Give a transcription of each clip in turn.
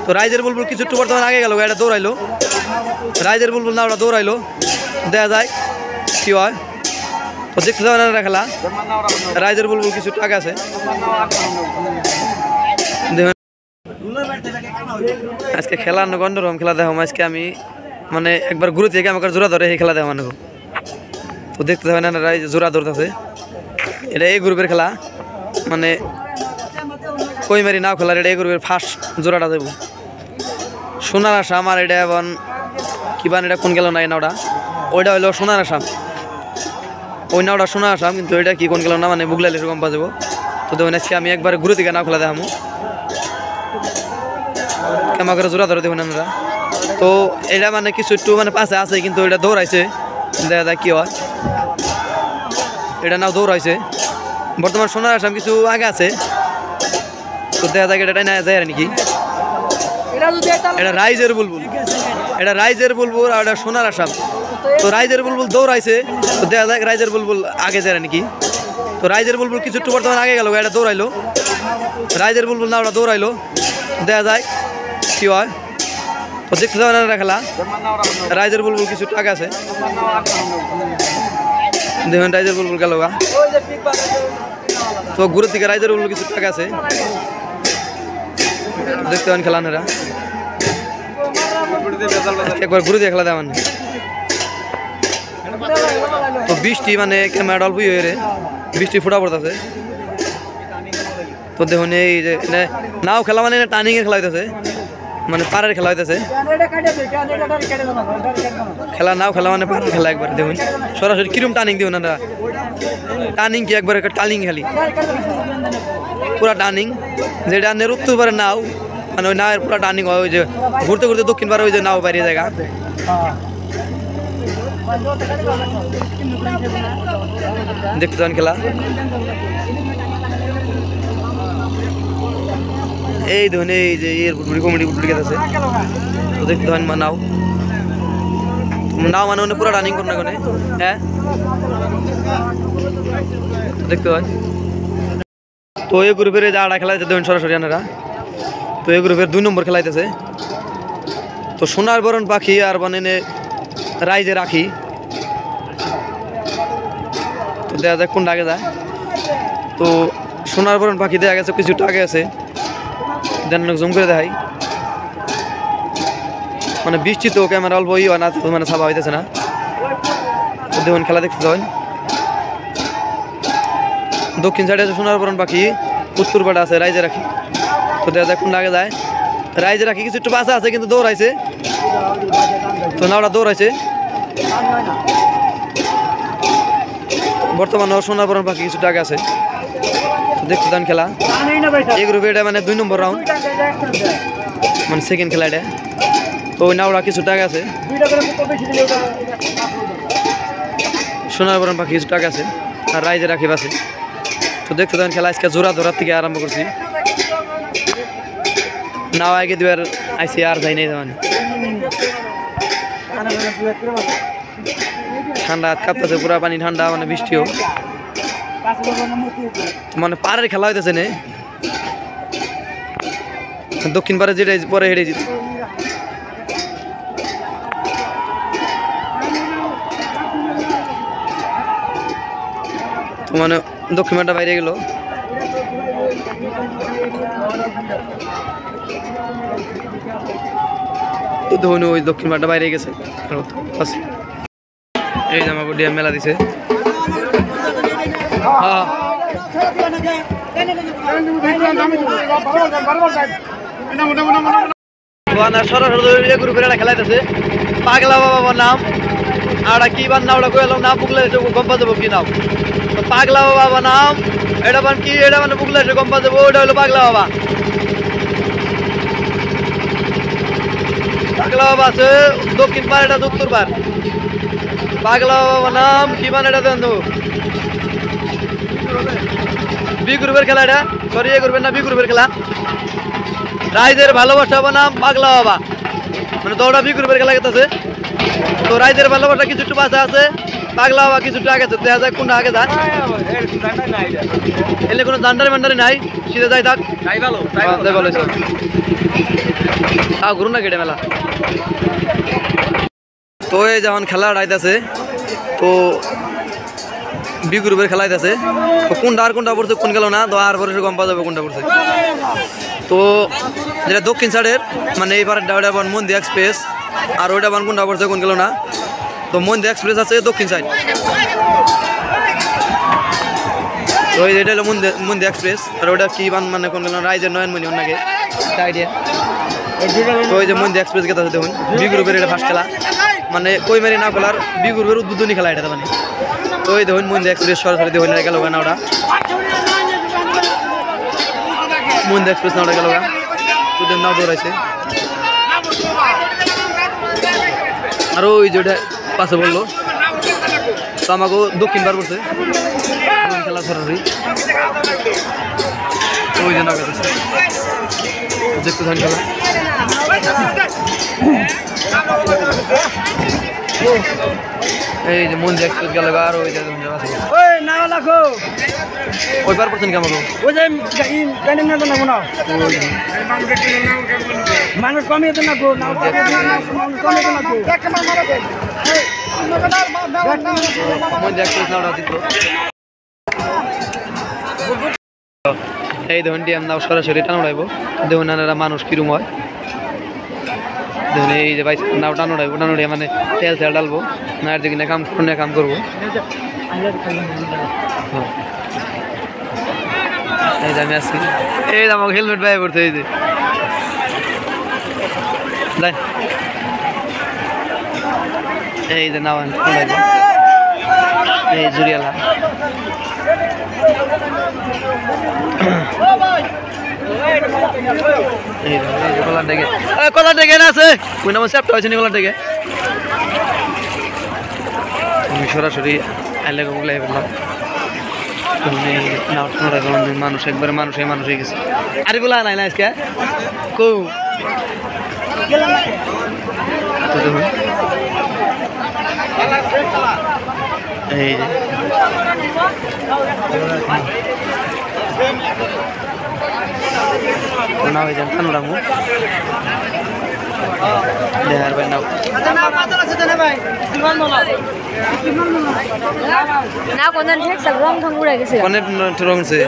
তো রাইজের বুলবুল কিছু একটু বর্তমানে আগে গেল, এটা দৌড়াইলো, রাইজের বুলবুল না ওটা দৌড়াইলো, দেখা যায় কি হয়। তো দেখতে যাবেন না খেলা, রাইজের বুলবুল কিছু টাকা আছে। আজকে খেলা অন্যরকম খেলা দেখো, আজকে আমি মানে একবার ঘুরে থেকে আমাকে জোড়া ধরে এই খেলা দেখো মানে। তো দেখতে যাবেন না রাইজ জোড়া ধরতেছে, এটা এই গ্রুপের খেলা, মানে কই মারি নাও খেলার এটা এই গ্রুপের ফার্স্ট জোড়াটা দেবো। সোনার আসাম আর এটা এবং কিবান এটা কোন গেল না, এই নাওটা ওইটা হইলো সোনার আসাম, ওই নাওটা সোনার আসাম, কিন্তু ওইটা কি কোন গেল না মানে বুগলাইলে এরকম পা যাবো। তো দেখুন আজকে আমি একবার ঘুরে থেকে নাও খেলা দেখামো, কেমন করে জোড়া ধরে দেখুন আমরা। তো এটা মানে কিছু একটু মানে পাশে আছে, কিন্তু এটা দৌড়াইছে, দেখা যায় কি হয়। এটা নাও দৌড়াইছে, বর্তমান সোনার আসাম কিছু আগে আছে, তো দেখা যায় এটাই না যায় নাকি। এটা রাইজের বুলবুল, এটা রাইজের বুলবুল আর এটা সোনার আসাম। তো রাইজের বুলবুল দৌড়াইছে, তো দেখা যায় রাইজের বুলবুল আগে যায় নাকি। তো রাইজের বুলবুল কিছু একটু বর্তমানে আগে গেল, এটা দৌড়াইলো, রাইজের বুলবুল না ওটা দৌড়াইলো, দেখা যায় কি হয়। তো দেখতে যাবেন না খেলা, রাইজের বুলবুল কিছু টাকা আছে। দেখবেন রাইজের বুলবুল গেল গা, তো ঘুরে থেকে রাইজের বুলবুল কিছু টাকা আছে, দেখতে পাবেন খেলা নেরা। একবার ঘুরে দিয়ে খেলা দেওয়ান। তো বৃষ্টি মানে ক্যামেরা অল্প হয়ে রে, বৃষ্টি ফুটা পড়তেছে। তো দেখুন এই যে নাও খেলা মানে টার্নিং এর খেলা হইতেছে, মানে পাড়ের খেলা হইতেছে। খেলা নাও খেলা মানে পাড়ের খেলা, একবার দেখুন সরাসরি কিরম টার্নিং দেখুন না, টার্নিং কি একবার টার্নিং খালি পুরা টার্নিং, যেটা আনের উত্তর পারে নাও মানে ওই নাওয়ের পুরা টার্নিং হয়, ওই যে ঘুরতে ঘুরতে দক্ষিণ পারে ওই যে নাও বাইরে জায়গা। দেখতে চান খেলা, এই ধরুন এই যে এর কমেডি আছে, তো দেখতে পান নাও নাও মানে পুরো রানিং করুন না, হ্যাঁ দেখতে পান। তো এই গ্রুপের যে আড়া খেলা দেখুন সরাসরি আনারা, তো এই গ্রুপের 2 নম্বর খেলাইতেছে। তো সোনার বরণ পাখি আর মানে রাইজে রাখি, তো দেখা যায় কোনটা আগে যায়। তো সোনার বরণ পাখি দেখা গেছে কিছুটা আগে আছে, জুম করে দেখাই, মানে বৃষ্টি তো ক্যামেরা অল্প ই হয় না, মানে ছাপা হইতেছে না। তো দেখুন খেলা দেখতে যাবেন, দক্ষিণ সাইডে আছে সোনার বরণ পাখি, উত্তর পাড়ে আছে রাইজে রাখি। তো দেখা যায় কোনটা আগে যায়, রাইজে রাখি কিছু একটু বাসা আছে, কিন্তু দৌড়াইছে, তো নাওটা দৌড়াইছে। বর্তমানে সোনার বরণ পাখি কিছু টাকা আছে, তো দেখতে যান খেলা। এই গ্রুপে এটা মানে 2 নম্বর রাউন্ড, মানে সেকেন্ড খেলা এটা। তো ওই নাওড়া কিছু টাকা আছে, সোনার বরণ পাখি কিছু টাকা আছে, আর রাইজে রাখি বাসে। তো দেখতে দেন খেলা, আজকে জোড়া ধরার থেকে আরম্ভ করছি, নাও আগে দুবার আইসি আর যাই নাই মানে ঠান্ডা কাঁপতেছে, পুরা পানি ঠান্ডা, মানে বৃষ্টিও, মানে পাড়ের খেলা হইতেছে না, দক্ষিণ পাড়ে যেটা পরে হেঁটে যেত। তো মানে দক্ষিণ পাড়টা বাইরে গেল, তো ধনু ওই দক্ষিণ পাড়টা বাইরে গেছে। এই জামা ডিয়া মেলা দিছে, হ্যাঁ সরাসরি গ্রুপের একটা খেলাইতেছে, পাগলা বাবা নাম, আর কি বার নাম ওটা কইলাম নাম বুকলে গম্পা দেবো কি নাম, পাগলা বাবা নাম, এটা মানে কি, এটা মানে বুকলে এসে গম্পা দেবো, ওটা হলো পাগলা বাবা। পাগলা বাবা আছে দক্ষিণ পার, এটা উত্তর পার, পাগলা বাবা নাম কি মানে এটা দেন তো বি গ্রুপের খেলা, এটা সরি এ গ্রুপের না বি গ্রুপের খেলা। রাইজের ভালোবাসা বনাম পাগলা বাবা, মানে দৌড়া বি গ্রুপের খেলা গেছে। তো রাইজের ভালোবাসা কিছু একটু বাসা আছে, পাগলা বা কিছুটা আগে দেখা যায় কোনটা আগে যায় এলে কোনো জান্ডারি মান্ডারি নাই সিধে যাই থাক তাই ভালো তাও ঘুরুন না কেটে মেলা তো এই যখন খেলা আড়াইতেছে তো বি গ্রুপের খেলা আইতেছে তো কোনটা আর কোনটা পড়ছে কোন গেল না তো আর পরে গম পাওয়া যাবে কোনটা পড়ছে তো যেটা দক্ষিণ সাইডের মানে এই পারে ওটা মন্দি এক্সপ্রেস আর ওইটা বান কোনটা পড়ছে কোন গেল না তো মন্দি এক্সপ্রেস আছে দক্ষিণ সাইড তো এটা হলো মন্দি এক্সপ্রেস আর ওটা কি বান মানে কোন গেল রাইজের নয়নমণি ওনাকে আইডিয়া তো ওই যে মন্দি এক্সপ্রেস গেছে দেখুন বি গ্রুপের এটা ফার্স্ট খেলা মানে কই মেরি না খেলার বি গ্রুপের উদ্বোধনী খেলা এটা মানে তো ওই দেখুন মন্দি এক্সপ্রেস সরাসরি দেখুন গেল না ওটা মন্দি এক্সপ্রেস না ওটা গেল তোদের নাও দৌড়াইছে আর ওই যে ওটা পাশে বললো তো আমাকে দক্ষিণ বার করছে খেলা সরাসরি ওই যে না দেখতে থাকেন খেলা এই যে মন্দি এক্সপ্রেস গেল আর ওই যে ওই পার করছেন কেমন ওই যে মানুষ কমিয়ে তো না মন্দি এক্সপ্রেস নাওটা দিত এই দেখুন ডিএম নাও সরাসরি টানো উড়াইব দেখুন নানারা মানুষ কিরম হয় দেখুন এই যে বাইক নাও টানো উড়াইব টানো উড়িয়ে মানে তেল ডালবো না আর দিকে কাম করবো এই যে আমি আসছি এই যে আমাকে হেলমেট বাইরে পড়ছে এই যে এই যে নাও এই জুড়িয়ালা কলার ডেকে না আছে চ্যাপ্টার হয়েছে কলার ডেকে আমি সরাসরি আইলে গুগলাই বললাম মানুষ একবারে মানুষ হয়ে গেছে আরে বলা নাই না আজকে কৌ দেখুন এই না হয়ে যান কানুরা মু দেহার ভাই নাও না কোন ঠিক সব রং ঢং উড়ে গেছে কোন রং সে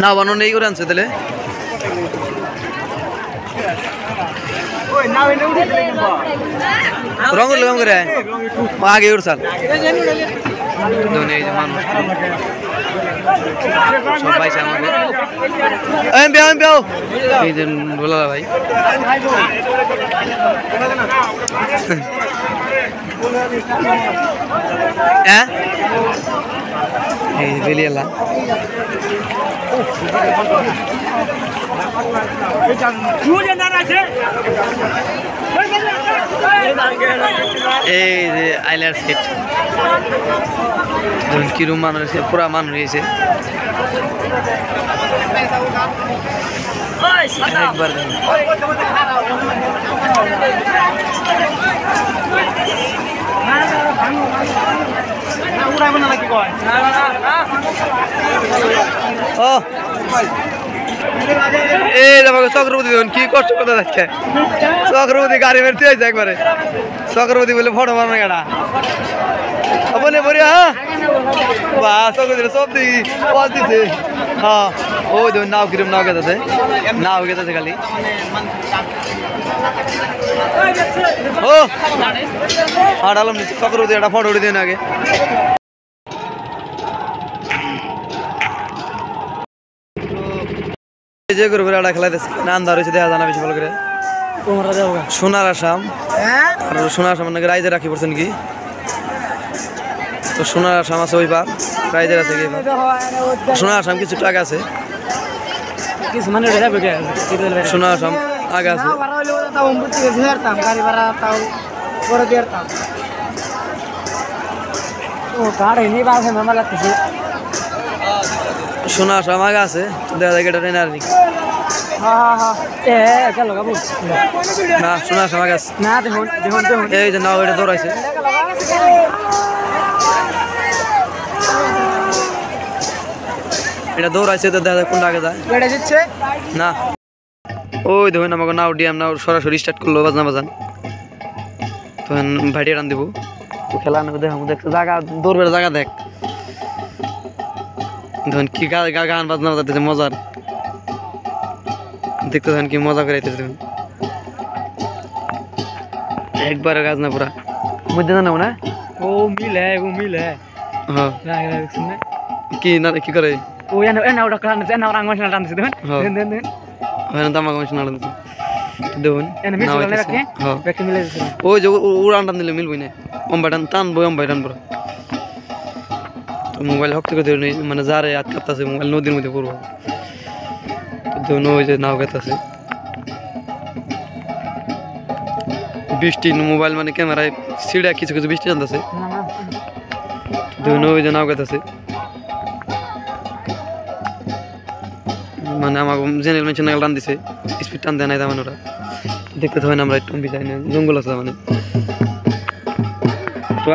না বানো নেই করে আনছে তাহলে ওই না হইলে উড়ে রং করে আগে উড়ছাল दोनों এই যে মানুষ সবাই সামনে এম বিয়াও এই যে বলা ভাই হ্যাঁ এই বেলিয়ালা এই যে আইলার সেট যখন কিরম মানুষ পুরা মানুষ হয়েছে একবার ও এই দেখো চক্রবর্তী দেখুন কি কষ্ট করতে যাচ্ছে চক্রবর্তী গাড়ি বেরতে হয়েছে একবারে চক্রবর্তী বলে ফটো মারো গাড়া বলে বলি হ্যাঁ বা চক্রবর্তী সব দিকে পাঁচ দিতে হ্যাঁ ওই দেখুন নাও কিরম নাও গেছে নাও গেছে খালি ও হ্যাঁ ডালাম চক্রবর্তী একটা ফটো উঠে দিন আগে যে গ্রুপের একটা খেলাইতেছে নাম ধর হয়েছে দেখা জানা বেশি ভালো করে সোনার আসাম আর সোনার আসাম নাকি রাইজে রাখি পড়ছেন কি তো সোনার আসাম আছে ওই পার রাইজের আছে কি সোনার আসাম কিছু টাকা আছে সোনার আসাম আগে আছে সোনার আসাম আগে আছে দেখা যায় এটা ট্রেনার না শোনা শোনা গাছ না দেখুন দেখুন দেখুন এই যে নাও এটা দৌড়াইছে এটা দৌড়াইছে তো দেখা কোনটা আগে যায় এটা দিচ্ছে না ওই দেখুন আমাকে নাও ডিএম নাও সরাসরি স্টার্ট করলো বাজনা বাজান তখন ভাইটি রান দেবো খেলা দেখ দেখছে জায়গা দৌড়বের জায়গা দেখ ধন কি গান বাজনা বাজাতেছে মজার দেখতে ধন কি মজা করে দেখুন একবারে গাছ না পুরা বুঝতে জানো না ও মিল হ্যাঁ হ্যাঁ सुनने কি না কি করে ओ एना उड़ा कराने एना orang macam टान देते हैं देन হ্যাঁ তামাক মেশিন আলাদা দেখুন एना मिल चलने रखते হ্যাঁ बैक मिले देते ওই যে উড়ান টান দিলে মিলবই না অম্বাটান টানবো অম্বাই টান পুরা তো মোবাইল হক থেকে ধরে মানে যারে হাত কাঁপতাছে মোবাইল নদীর মধ্যে পড়বো তো ওই যে নাও গেতাছে বৃষ্টি মোবাইল মানে ক্যামেরায় সিঁড়া কিছু কিছু বৃষ্টি জানতেছে ওই যে নাও গেতাছে মানে আমাকে জেনারেল মেনশন টান দিছে স্পিড টান দেয় নাই তেমন ওরা দেখতে হয় না আমরা একটু বিজাই না জঙ্গল আছে মানে তো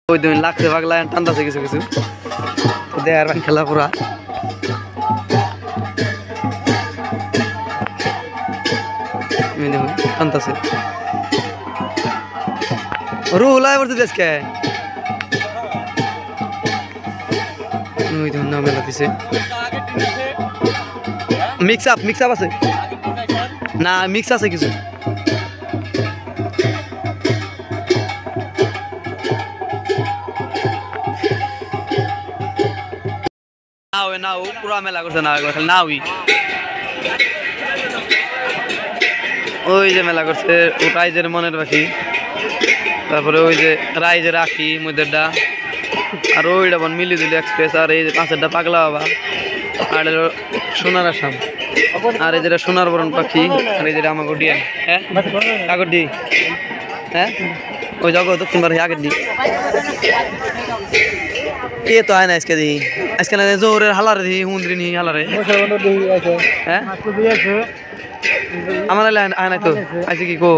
ওই দিন লাগছে পাগলা টানতেছে কিছু কিছু তো দেয়ার খেলা পুরা টানতেছে রুহুল আয় বলতে দেশকে ওই দিন নাম মেলা দিছে মিক্স আপ আছে না মিক্স আছে কিছু না পুরা মেলা করছে না নাওই ওই যে মেলা করছে ও রাইজের মনের পাখি তারপরে ওই যে রাইজের রাখি মধ্যেরটা আর ওইটা বন মিলি দিলি এক্সপ্রেস আর এই যে পাঁচেরটা পাগলা বাবা আর সোনার আসাম আর এই যেটা সোনার বরণ পাখি আর এই যেটা আমাকে ডিএম হ্যাঁ কাগর ডি হ্যাঁ ওই যাবো দক্ষিণবার আগের দি কে তো আয় না আজকে দি আজকে না জোরের হালারে দি হুন্দ্রি নি হালারে হ্যাঁ আমার আয় নাই তো আজকে কি কো